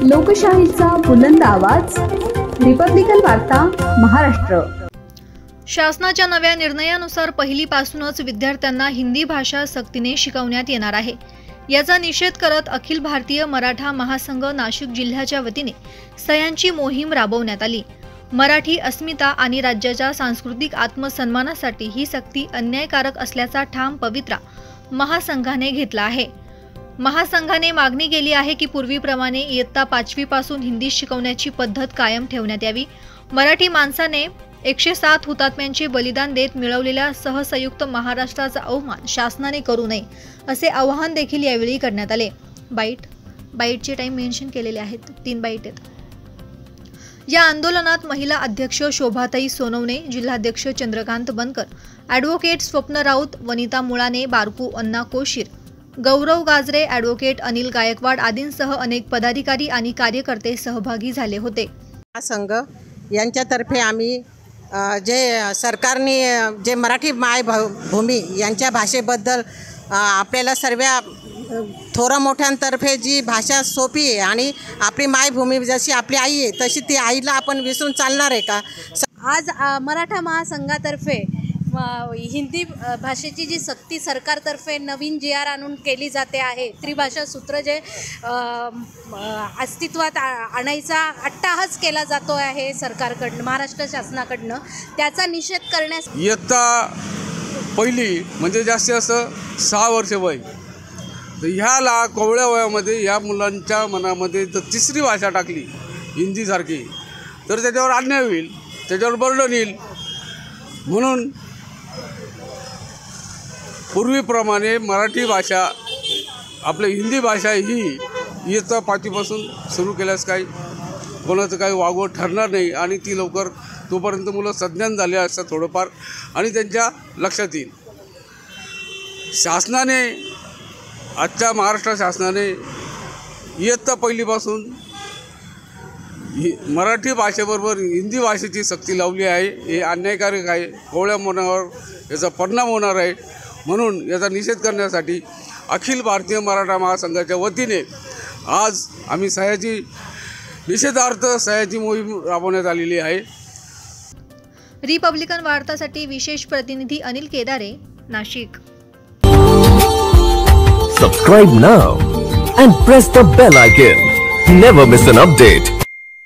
लोकशाहीचा बुलंद आवाज, रिपब्लिकन वार्ता महाराष्ट्र। शासनाच्या नव्या निर्णयानुसार पहिलीपासूनच विद्यार्थ्यांना हिंदी भाषा सक्तीने शिकवण्यात येणार आहे। याचा निषेध करत अखिल भारतीय मराठा महासंघ नाशिक जिल्ह्याच्या वतीने सह्यांची मोहीम राबवण्यात आली। मराठी अस्मिता आणि राज्याच्या सांस्कृतिक आत्मसन्मानासाठी ही सक्ती अन्यायकारक असल्याचा ठाम पवित्रा महासंघाने घेतला आहे। महासंघाने मागणी केली आहे की पूर्वीप्रमाणे इयत्ता 5वी पासून हिंदी शिकवण्याची पद्धत कायम ठेवण्यात यावी। मराठी माणसाने 107 हुतात्म्यांचे बलिदान देत मिळवलेल्या सहसंयुक्त महाराष्ट्राचा अवमान शासनाने करू नये असे आवाहन देखील यावेळी करण्यात आले। बाईटचे टाइम मेन्शन केलेले आहेत, 3 बाईट आहेत। या आंदोलनात महिला अध्यक्ष शोभाताई सोनवणे, जिल्हाध्यक्ष चंद्रकांत बनकर, ॲडव्होकेट स्वप्न राऊत, वनिता मुळाने, बारकू अण्णा कोशीर, गौरव गाजरे, ॲडव्होकेट अनिल गायकवाड आदींसह अनेक पदाधिकारी आणि कार्यकर्ते सहभागी झाले होते। संघ यांच्यातर्फे आम्ही जे सरकारने जे मराठी मायभूमी यांच्या भाषेबद्दल आपल्याला सर्व थोरा मोठ्यांतर्फे जी भाषा सोपी आहे आणि आपली मायभूमी जशी आपली आई आहे तशी ती आईला आपण विसरून चालणार आहे का? आज मराठा महासंघातर्फे हिंदी भाषेची जी सक्ती सरकारतर्फे नवीन GR आणून केली जाते आहे, त्रिभाषा सूत्र जे अस्तित्वात आणायचा अट्टाहास केला जातो आहे सरकारकडनं, महाराष्ट्र शासनाकडनं, त्याचा निषेध करण्यास इयत्ता पहिली म्हणजे जास्तीत जास्त 6 वर्ष वय, तर ह्याला कोवळ्या वयामध्ये या मुलांच्या मनामध्ये जर तिसरी भाषा टाकली हिंदीसारखी तर त्याच्यावर अन्याय होईल, त्याच्यावर बर्डन येईल। म्हणून पूर्वीप्रमाणे मराठी भाषा आपली हिंदी भाषा ही इयत्ता 5वीपासून सुरू केल्यास काही कोणाचं काही वागवं ठरणार नाही आणि ती लवकर तोपर्यंत मुलं सज्ञान झाले असतात थोडंफार आणि त्यांच्या लक्षात येईल। शासनाने आजच्या महाराष्ट्र शासनाने इयत्ता पहिलीपासून मराठी भाषेबरोबर हिंदी भाषेची सक्ती लावली आहे। हे अन्यायकारक आहे, कोवळ्या मनावर याचा परिणाम होणार आहे। म्हणून याचा निषेध करण्यासाठी अखिल भारतीय मराठा महासंघाच्या वतीने आज आम्ही सह्याची निषेधार्थ सह्याची मोहीम राबवण्यात आलेली आहे। रिपब्लिकन वार्तासाठी विशेष प्रतिनिधी अनिल केदारे, Nashik. Subscribe now and press the bell icon. Never miss an update.